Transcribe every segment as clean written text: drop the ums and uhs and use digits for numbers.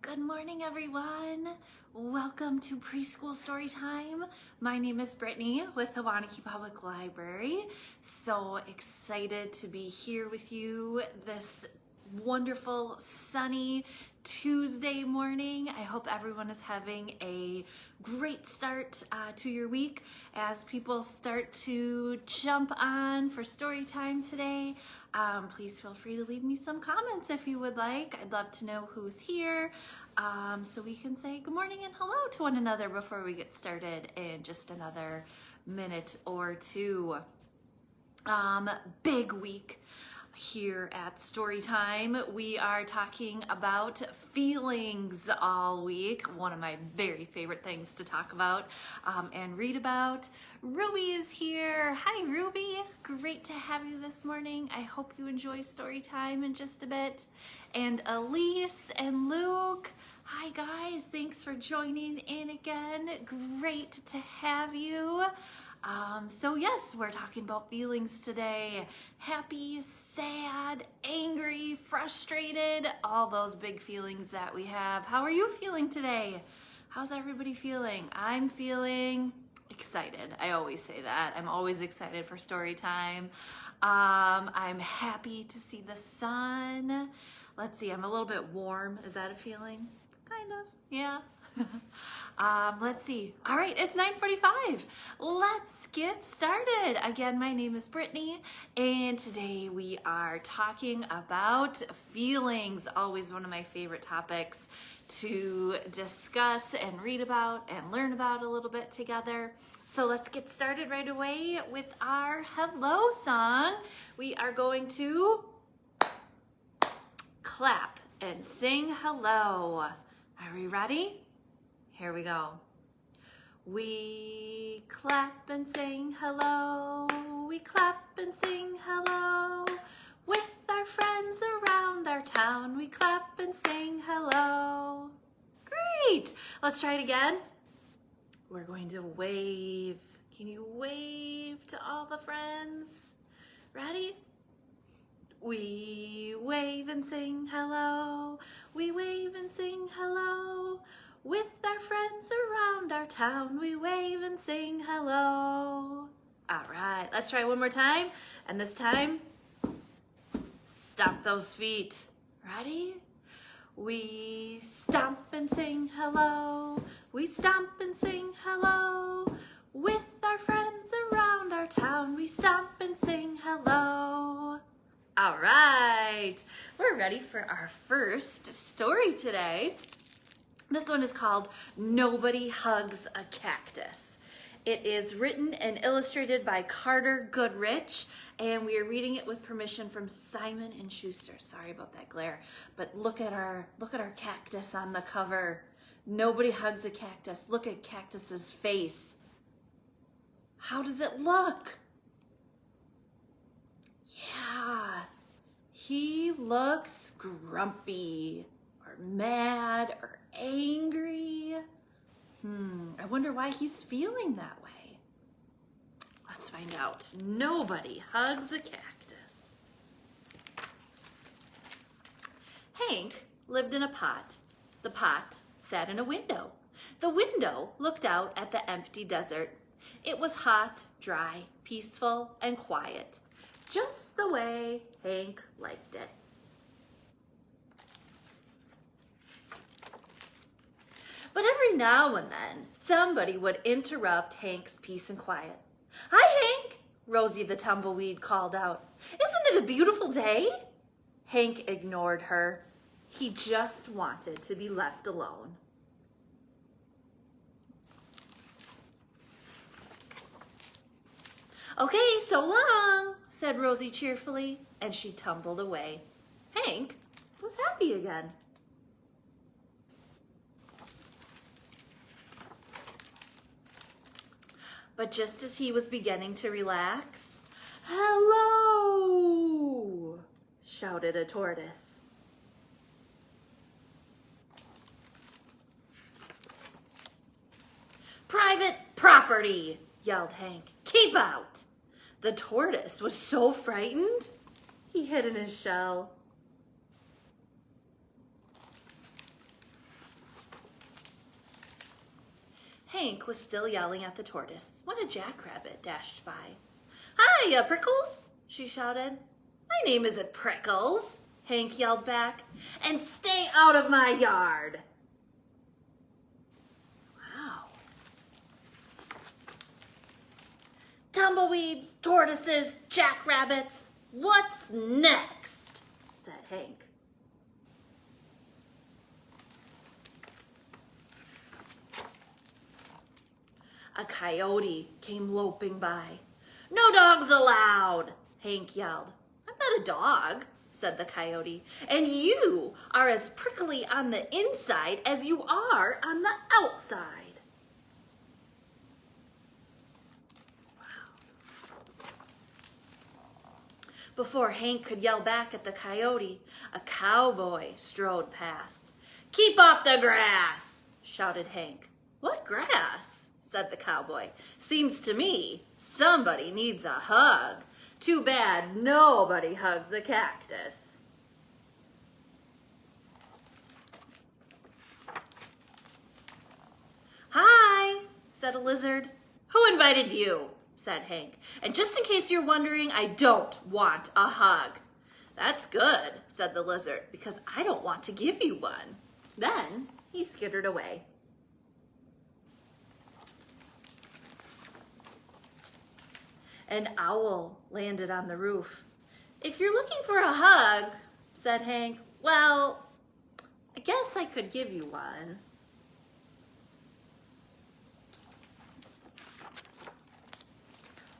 Good morning, everyone. Welcome to Preschool Storytime. My name is Brittany with the Waunakee Public Library. So excited to be here with you this wonderful sunny Tuesday morning. I hope everyone is having a great start to your week as people start to jump on for story time today. Please feel free to leave me some comments if you would like. I'd love to know who's here so we can say good morning and hello to one another before we get started in just another minute or two. Big week here at Storytime. We are talking about feelings all week, one of my very favorite things to talk about and read about. Ruby is here. Hi, Ruby. Great to have you this morning. I hope you enjoy Storytime in just a bit. And Elise and Luke. Hi, guys. Thanks for joining in again. Great to have you. So yes, we're talking about feelings today. Happy, sad, angry, frustrated, all those big feelings that we have. How are you feeling today? How's everybody feeling? I'm feeling excited. I always say that. I'm always excited for story time. I'm happy to see the sun. Let's see, I'm a little bit warm. Is that a feeling? Kind of, yeah. Let's see. All right, it's 9:45. Let's get started. Again, my name is Brittany, and today we are talking about feelings. Always one of my favorite topics to discuss and read about and learn about a little bit together. So let's get started right away with our hello song. We are going to clap and sing hello. Are we ready? Here we go. We clap and sing hello. We clap and sing hello. With our friends around our town, we clap and sing hello. Great. Let's try it again. We're going to wave. Can you wave to all the friends? Ready? We wave and sing hello. We wave and sing hello. With our friends around our town, we wave and sing hello. All right, let's try one more time. And this time, stomp those feet. Ready? We stomp and sing hello. We stomp and sing hello. With our friends around our town, we stomp and sing hello. All right, we're ready for our first story today. This one is called Nobody Hugs a Cactus. It is written and illustrated by Carter Goodrich, and we are reading it with permission from Simon & Schuster. Sorry about that glare, but look at our cactus on the cover. Nobody hugs a cactus. Look at Cactus's face. How does it look? Yeah, he looks grumpy or mad or angry. I wonder why he's feeling that way. Let's find out. Nobody hugs a cactus. Hank lived in a pot. The pot sat in a window. The window looked out at the empty desert. It was hot, dry, peaceful, and quiet, just the way Hank liked it. But every now and then, somebody would interrupt Hank's peace and quiet. "Hi, Hank," Rosie the tumbleweed called out. "Isn't it a beautiful day?" Hank ignored her. He just wanted to be left alone. "Okay, so long," said Rosie cheerfully, and she tumbled away. Hank was happy again. But just as he was beginning to relax, "Hello!" shouted a tortoise. "Private property!" yelled Hank. "Keep out!" The tortoise was so frightened, he hid in his shell. Hank was still yelling at the tortoise when a jackrabbit dashed by. "Hiya, Prickles," she shouted. "My name isn't Prickles," Hank yelled back, "and stay out of my yard." Wow. "Tumbleweeds, tortoises, jackrabbits, what's next?" said Hank. A coyote came loping by. "No dogs allowed," Hank yelled. "I'm not a dog," said the coyote, "and you are as prickly on the inside as you are on the outside." Wow. Before Hank could yell back at the coyote, a cowboy strode past. "Keep off the grass," shouted Hank. "What grass?" said the cowboy. "Seems to me somebody needs a hug. Too bad nobody hugs a cactus." "Hi," said a lizard. "Who invited you?" said Hank. "And just in case you're wondering, I don't want a hug." "That's good," said the lizard, "because I don't want to give you one." Then he skittered away. An owl landed on the roof. "If you're looking for a hug," said Hank, "well, I guess I could give you one."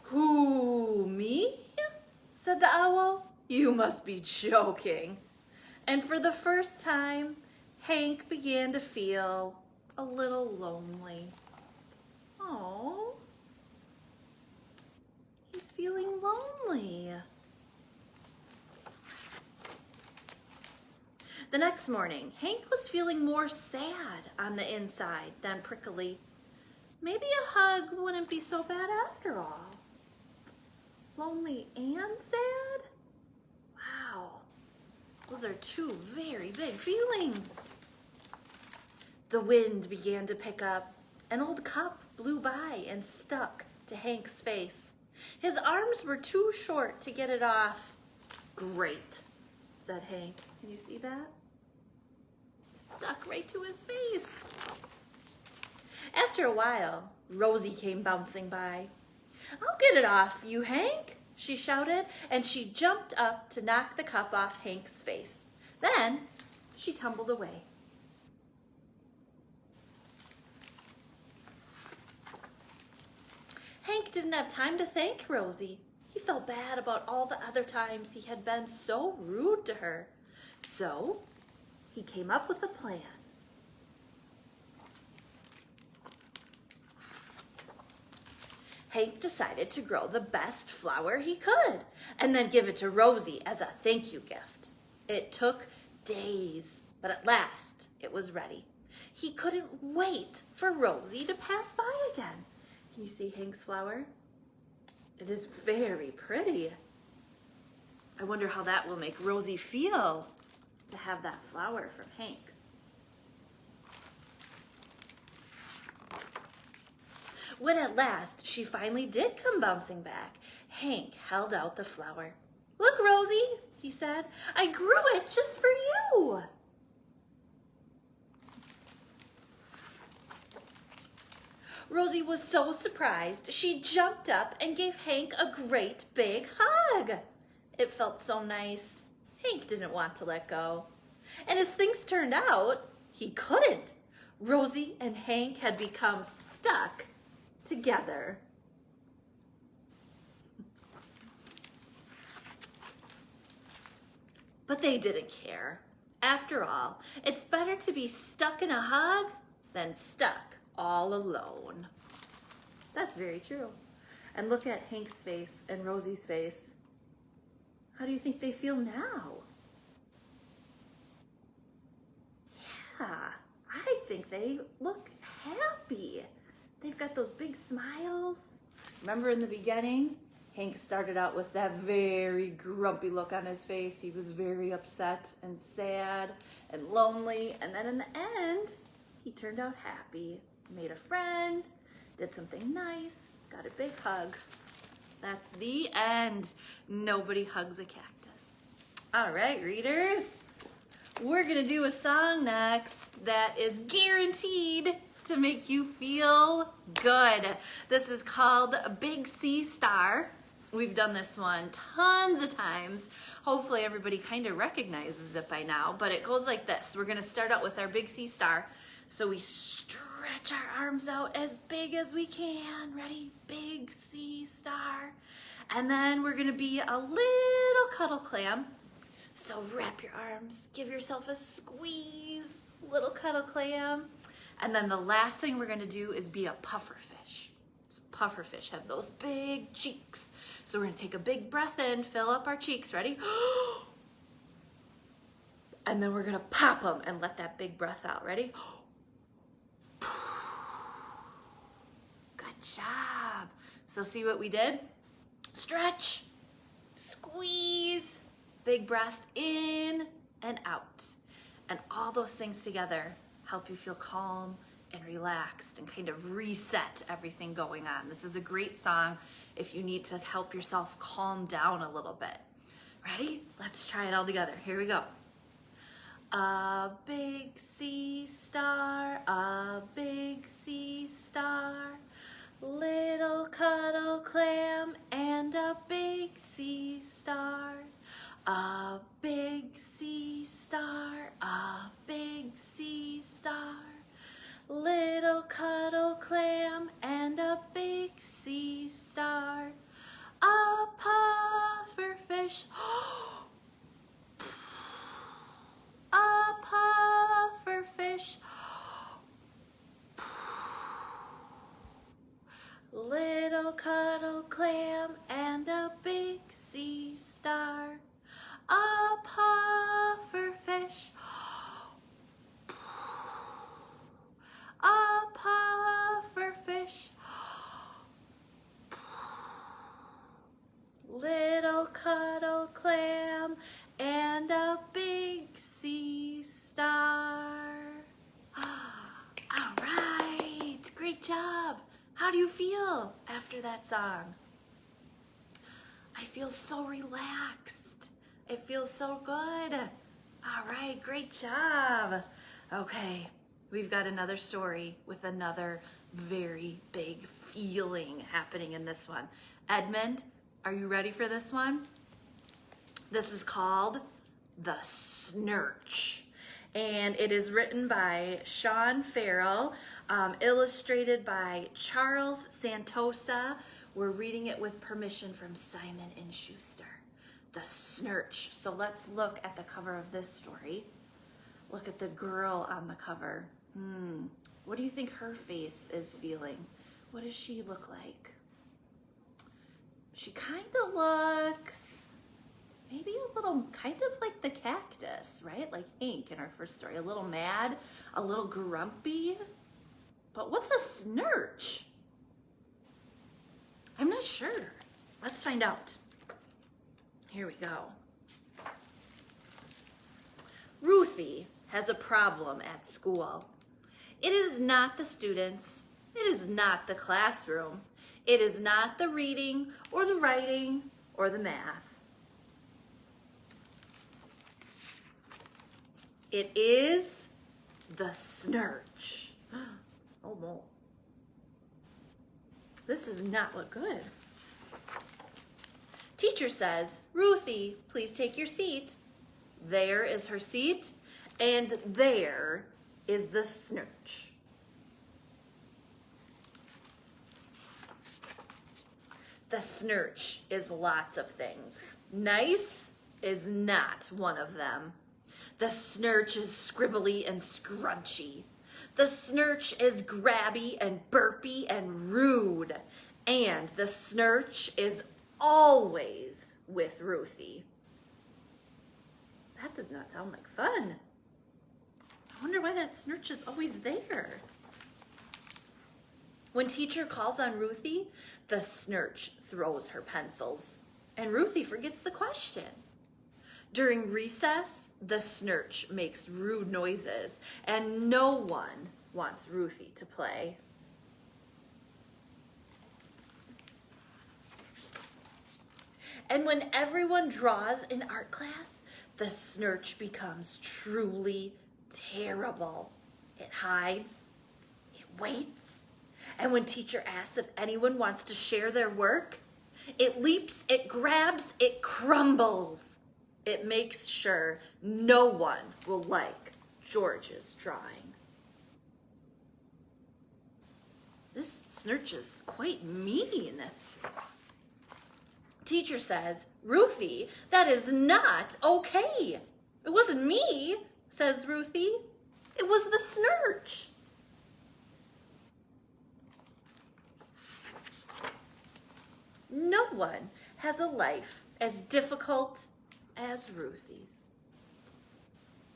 "Who, me?" said the owl. "You must be joking." And for the first time, Hank began to feel a little lonely. Oh. He's feeling lonely. The next morning, Hank was feeling more sad on the inside than prickly. Maybe a hug wouldn't be so bad after all. Lonely and sad? Wow, those are two very big feelings. The wind began to pick up. An old cup blew by and stuck to Hank's face. His arms were too short to get it off. "Great," said Hank. Can you see that? Stuck right to his face. After a while, Rosie came bouncing by. "I'll get it off you, Hank," she shouted, and she jumped up to knock the cup off Hank's face. Then she tumbled away. Hank didn't have time to thank Rosie. He felt bad about all the other times he had been so rude to her. So he came up with a plan. Hank decided to grow the best flower he could and then give it to Rosie as a thank you gift. It took days, but at last it was ready. He couldn't wait for Rosie to pass by again. Can you see Hank's flower? It is very pretty. I wonder how that will make Rosie feel to have that flower from Hank. When at last she finally did come bouncing back, Hank held out the flower. "Look, Rosie," he said, "I grew it just for you." Rosie was so surprised, she jumped up and gave Hank a great big hug. It felt so nice. Hank didn't want to let go. And as things turned out, he couldn't. Rosie and Hank had become stuck together. But they didn't care. After all, it's better to be stuck in a hug than stuck all alone. That's very true. And look at Hank's face and Rosie's face. How do you think they feel now? Yeah, I think they look happy. They've got those big smiles. Remember in the beginning, Hank started out with that very grumpy look on his face. He was very upset and sad and lonely. And then in the end, he turned out happy. made a friend, did something nice, got a big hug. That's the end. Nobody hugs a cactus. All right, readers, we're gonna do a song next that is guaranteed to make you feel good. This is called Big Sea Star. We've done this one tons of times. Hopefully everybody kind of recognizes it by now, but it goes like this. We're gonna start out with our Big Sea Star. So we stretch our arms out as big as we can. Ready? Big sea star. And then we're gonna be a little cuddle clam. So wrap your arms, give yourself a squeeze, little cuddle clam. And then the last thing we're gonna do is be a puffer fish. So puffer fish have those big cheeks. So we're gonna take a big breath in, fill up our cheeks, ready? And then we're gonna pop them and let that big breath out, ready? Good job. So see what we did? Stretch, squeeze, big breath in and out. And all those things together help you feel calm and relaxed and kind of reset everything going on. This is a great song if you need to help yourself calm down a little bit. Ready? Let's try it all together. Here we go. A big sea star, a big sea star, little cuddle clam and a big sea star. A big sea star, a big sea star, little cuddle clam and a big sea star. A puffer fish, a puffer fish, little cuddle clam and a big sea star. A puffer fish, a puffer fish, little cuddle clam and a big sea star. All right, great job. How do you feel after that song? I feel so relaxed. It feels so good. All right, great job. Okay, we've got another story with another very big feeling happening in this one. Edmund, are you ready for this one? This is called The Snarch. And it is written by Sean Farrell, illustrated by Charles Santosa. We're reading it with permission from Simon & Schuster. The Snarch. So let's look at the cover of this story. Look at the girl on the cover. What do you think her face is feeling? What does she look like? She kind of looks maybe a little kind of like the cactus, right? Like Hank in our first story. A little mad, a little grumpy. But what's a snarch? I'm not sure. Let's find out. Here we go. Ruthie has a problem at school. It is not the students. It is not the classroom. It is not the reading or the writing or the math. It is the snarch. Oh no. This does not look good. Teacher says, Ruthie, please take your seat. There is her seat, and there is the snarch. The snarch is lots of things. Nice is not one of them. The snarch is scribbly and scrunchy. The snarch is grabby and burpy and rude. And the snarch is always with Ruthie. That does not sound like fun. I wonder why that snarch is always there. When teacher calls on Ruthie, the snarch throws her pencils, and Ruthie forgets the question. During recess, the snarch makes rude noises, and no one wants Ruthie to play. And when everyone draws in art class, the Snarch becomes truly terrible. It hides, it waits, and when teacher asks if anyone wants to share their work, it leaps, it grabs, it crumbles. It makes sure no one will like George's drawing. This Snarch is quite mean. Teacher says, Ruthie, that is not okay. It wasn't me, says Ruthie. It was the Snarch. No one has a life as difficult as Ruthie's.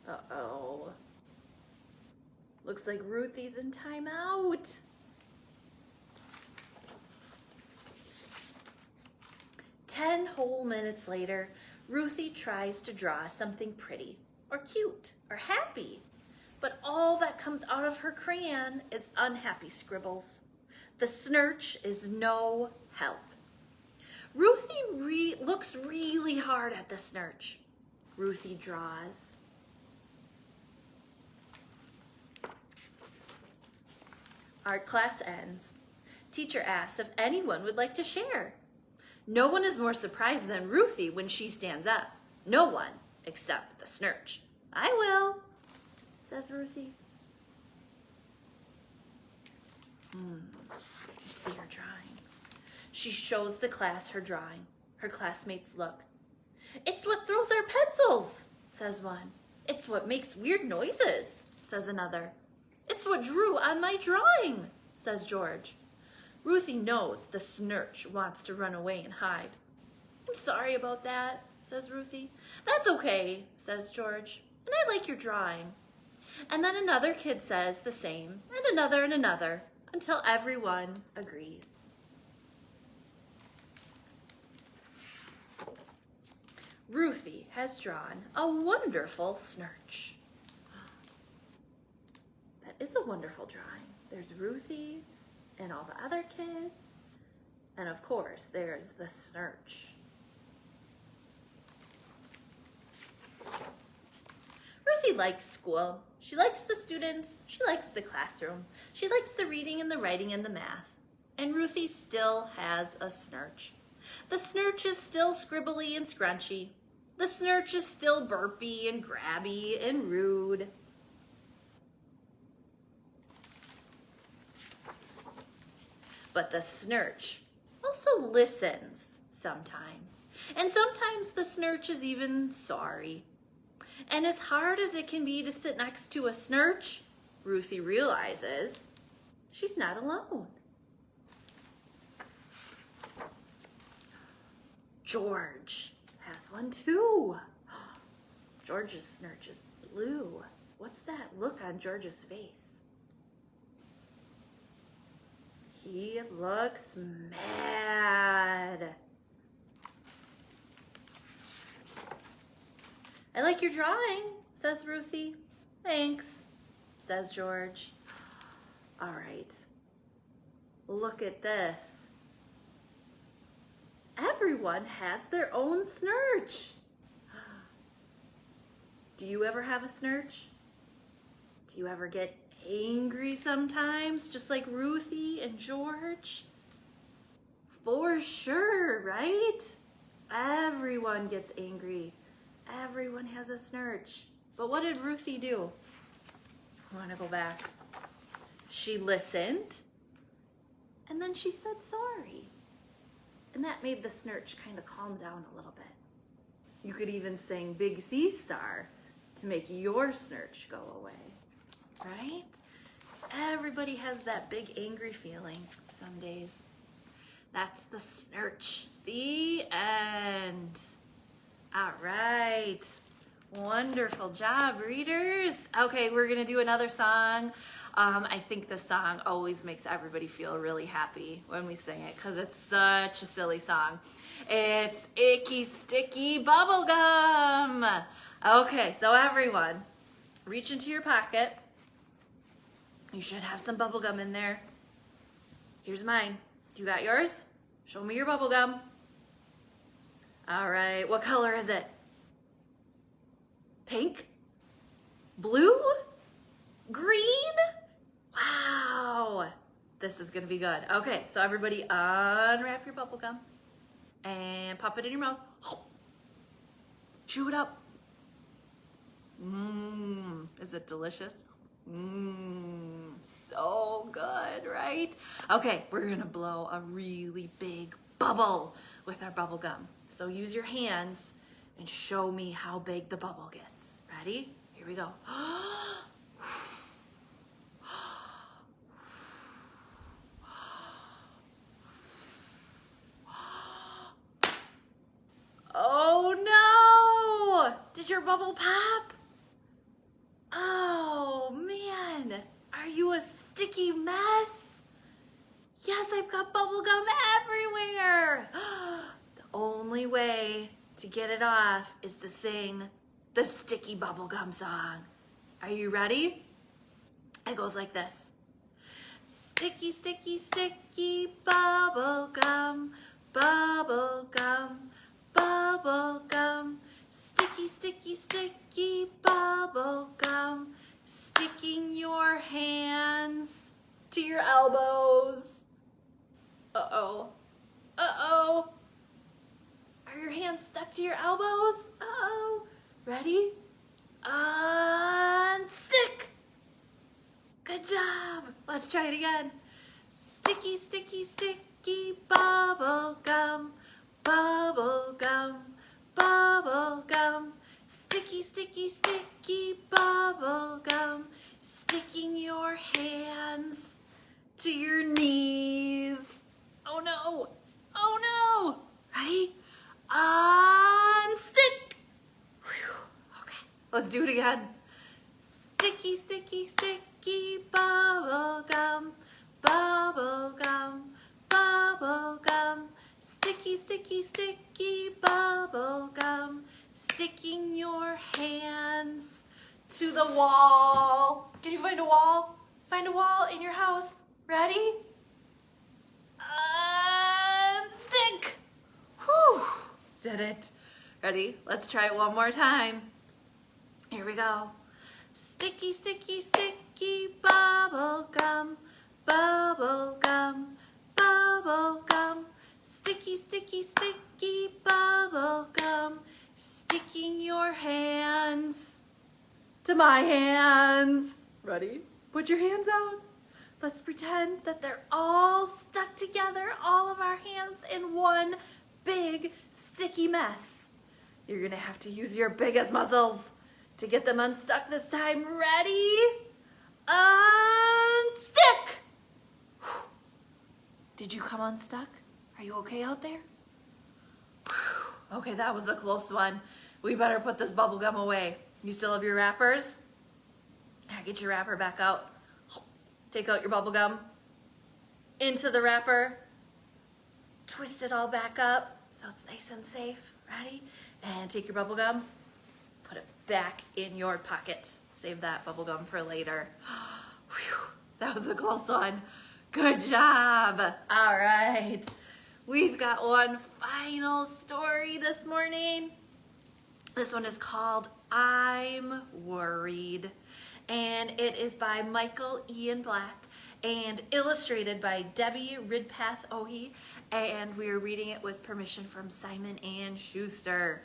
Uh-oh. Looks like Ruthie's in timeout. 10 whole minutes later, Ruthie tries to draw something pretty or cute or happy, but all that comes out of her crayon is unhappy scribbles. The Snarch is no help. Ruthie looks really hard at the Snarch. Ruthie draws. Art class ends. Teacher asks if anyone would like to share. No one is more surprised than Ruthie when she stands up. No one except the Snarch. I will, says Ruthie. Let's see her drawing. She shows the class her drawing. Her classmates look. It's what throws our pencils, says one. It's what makes weird noises, says another. It's what drew on my drawing, says George. Ruthie knows the Snarch wants to run away and hide. I'm sorry about that, says Ruthie. That's okay, says George. And I like your drawing. And then another kid says the same, and another, until everyone agrees. Ruthie has drawn a wonderful Snarch. That is a wonderful drawing. There's Ruthie and all the other kids. And of course, there's the Snarch. Ruthie likes school. She likes the students. She likes the classroom. She likes the reading and the writing and the math. And Ruthie still has a Snarch. The Snarch is still scribbly and scrunchy. The Snarch is still burpy and grabby and rude. But the Snarch also listens sometimes. And sometimes the Snarch is even sorry. And as hard as it can be to sit next to a Snarch, Ruthie realizes she's not alone. George has one too. George's Snarch is blue. What's that look on George's face? He looks mad. I like your drawing, says Ruthie. Thanks, says George. All right, look at this. Everyone has their own Snarch. Do you ever have a Snarch? Do you ever get angry sometimes, just like Ruthie and George? For sure, right? Everyone gets angry. Everyone has a Snarch. But what did Ruthie do? I want to go back. She listened, and then she said sorry. And that made the Snarch kind of calm down a little bit. You could even sing Big Sea Star to make your Snarch go away, right? Everybody has that big angry feeling some days. That's the Snarch. The end. All right. Wonderful job, readers. Okay, we're going to do another song. I think this song always makes everybody feel really happy when we sing it because it's such a silly song. It's Icky Sticky Bubblegum. Okay, so everyone, reach into your pocket You should have some bubble gum in there. Here's mine. You got yours? Show me your bubble gum. All right, what color is it? Pink? Blue? Green? Wow, this is gonna be good. Okay, so everybody unwrap your bubble gum and pop it in your mouth. Chew it up. Is it delicious? So good, right? Okay, we're gonna blow a really big bubble with our bubble gum. So use your hands and show me how big the bubble gets. Ready? Here we go. Oh no! Did your bubble pop? Oh man, are you a sticky mess? Yes, I've got bubble gum everywhere. The only way to get it off is to sing the sticky bubble gum song. Are you ready? It goes like this. Sticky, sticky, sticky bubble gum, bubble gum, bubble gum. Sticky, sticky, sticky bubble gum, sticking your hands to your elbows. Uh-oh. Uh-oh. Are your hands stuck to your elbows? Uh-oh. Ready? Unstick. Good job. Let's try it again. Sticky, sticky, sticky bubble gum, bubble gum, bubble gum. Sticky, sticky, sticky bubble gum, sticking your hands to your knees. Oh no. Oh no. Ready? Unstick. Whew. Okay, let's do it again. Sticky, sticky, sticky bubble gum, bubble gum, bubble gum. Sticky, sticky, sticky bubble gum, sticking your hands to the wall. Can you find a wall? Find a wall in your house. Ready? Unstick. Whew. Did it. Ready? Let's try it one more time. Here we go. Sticky, sticky, sticky bubble gum, bubble gum, bubble gum. Sticky, sticky, sticky bubble gum, sticking your hands to my hands. Ready? Put your hands out. Let's pretend that they're all stuck together, all of our hands in one big sticky mess. You're gonna have to use your biggest muscles to get them unstuck this time. Ready? Unstick! Whew. Did you come unstuck? Are you okay out there? Whew. Okay, that was a close one. We better put this bubble gum away. You still have your wrappers? Here, get your wrapper back out. Take out your bubble gum. Into the wrapper. Twist it all back up so it's nice and safe. Ready? And take your bubble gum. Put it back in your pocket. Save that bubble gum for later. Whew, that was a close one. Good job. All right. We've got one final story this morning. This one is called I'm Worried. And it is by Michael Ian Black and illustrated by Debbie Ridpath-Ohi. And we're reading it with permission from Simon and Schuster.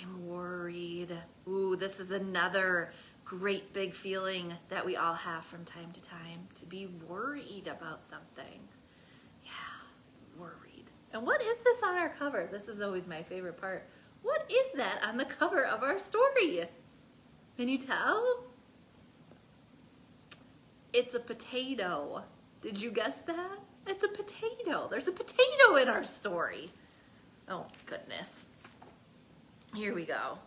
I'm worried. Ooh, this is another great big feeling that we all have from time to time, to be worried about something. Yeah, worried. And what is this on our cover? This is always my favorite part. What is that on the cover of our story? Can you tell? It's a potato. Did you guess that? It's a potato. There's a potato in our story. Oh, goodness. Here we go.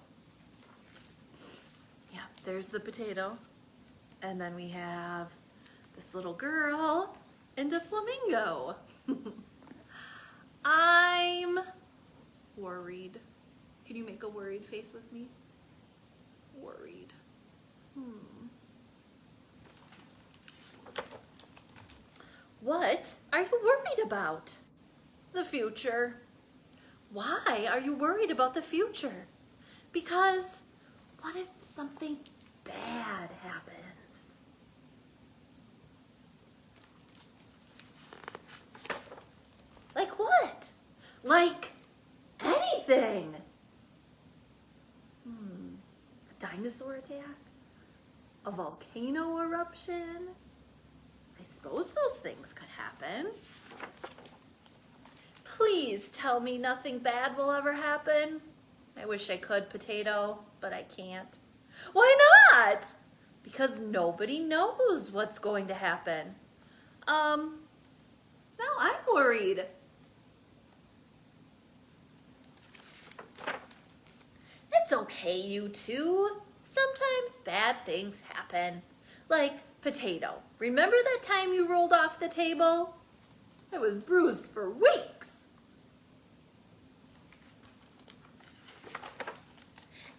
Yeah, there's the potato. And then we have this little girl and a flamingo. I'm worried. Can you make a worried face with me? Worried. What are you worried about? The future. Why are you worried about the future? Because what if something bad happens? Like what? Like anything. A dinosaur attack? A volcano eruption? I suppose those things could happen. Please tell me nothing bad will ever happen. I wish I could, Potato, but I can't. Why not? Because nobody knows what's going to happen. Now I'm worried. It's okay, you two. Sometimes bad things happen. Like Potato. Remember that time you rolled off the table? I was bruised for weeks.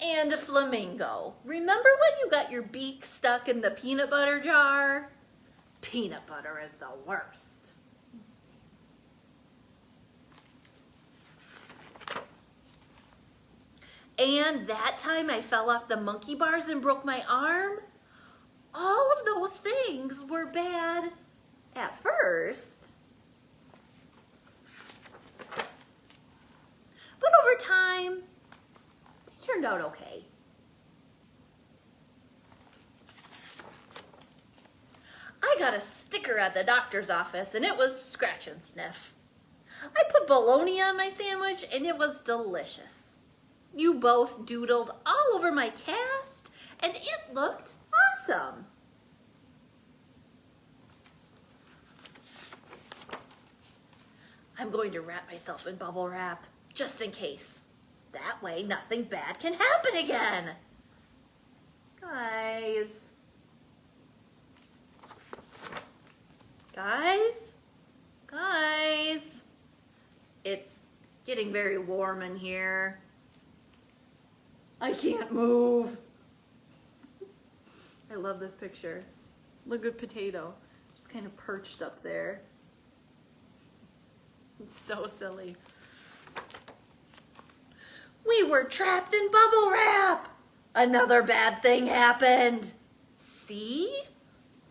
And a Flamingo. Remember when you got your beak stuck in the peanut butter jar? Peanut butter is the worst. And that time I fell off the monkey bars and broke my arm? All of those things were bad at first. But over time, they turned out okay. I got a sticker at the doctor's office and it was scratch and sniff. I put bologna on my sandwich and it was delicious. You both doodled all over my cast and it looked awesome. I'm going to wrap myself in bubble wrap just in case. That way nothing bad can happen again. Guys, it's getting very warm in here. I can't move. I love this picture. Look at Potato, just kind of perched up there. It's so silly. We were trapped in bubble wrap. Another bad thing happened. See?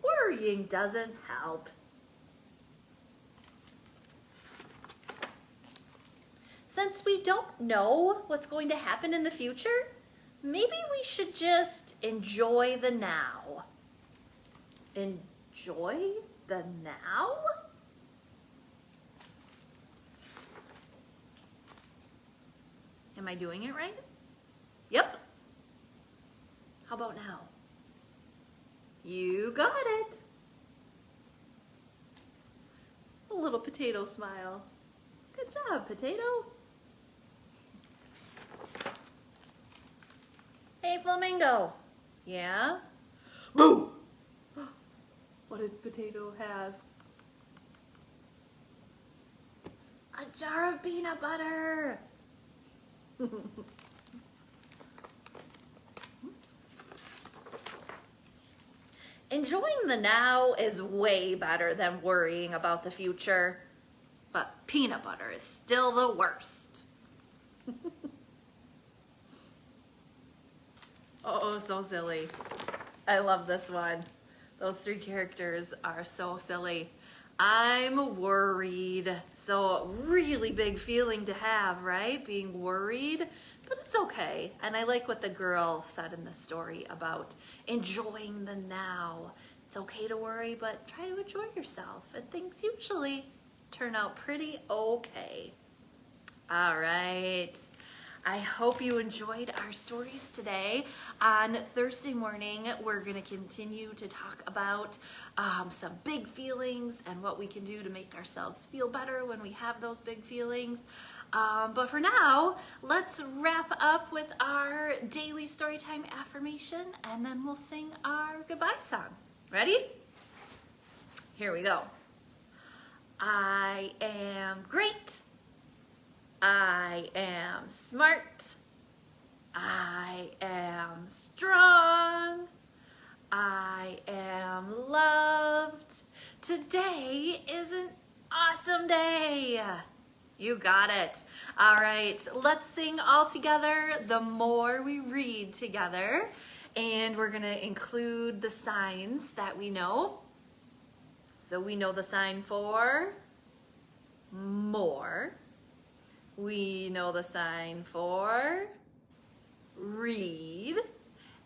Worrying doesn't help. Since we don't know what's going to happen in the future, maybe we should just enjoy the now. Enjoy the now? Am I doing it right? Yep. How about now? You got it. A little potato smile. Good job, Potato. Hey, Flamingo. Yeah? Boo! What does Potato have? A jar of peanut butter. Oops. Enjoying the now is way better than worrying about the future, but peanut butter is still the worst. Oh, so silly. I love this one. Those three characters are so silly. I'm worried. So really big feeling to have, right? Being worried, but it's okay. And I like what the girl said in the story about enjoying the now. It's okay to worry, but try to enjoy yourself. And things usually turn out pretty okay. All right. I hope you enjoyed our stories today. On Thursday morning, we're going to continue to talk about some big feelings and what we can do to make ourselves feel better when we have those big feelings. But for now, let's wrap up with our daily Storytime affirmation, and then we'll sing our goodbye song. Ready? Here we go. I am great. I am smart. I am strong. I am loved. Today isn't awesome day. You got it. All right, let's sing all together, The More We Read Together. And we're gonna include the signs that we know. So we know the sign for more. We know the sign for read.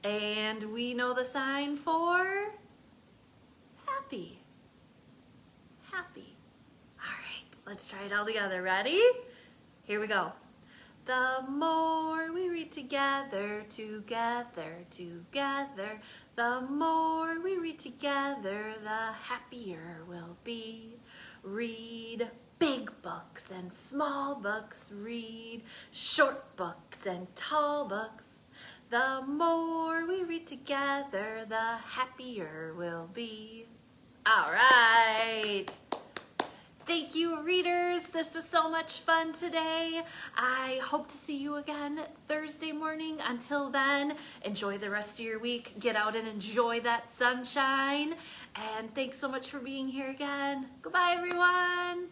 And we know the sign for happy. Happy. All right, let's try it all together. Ready? Here we go. The more we read together, together, together, the more we read together, the happier we'll be. Read big books and small books, read short books and tall books. The more we read together, the happier we'll be. All right. Thank you, readers. This was so much fun today. I hope to see you again Thursday morning. Until then, enjoy the rest of your week. Get out and enjoy that sunshine. And thanks so much for being here again. Goodbye, everyone.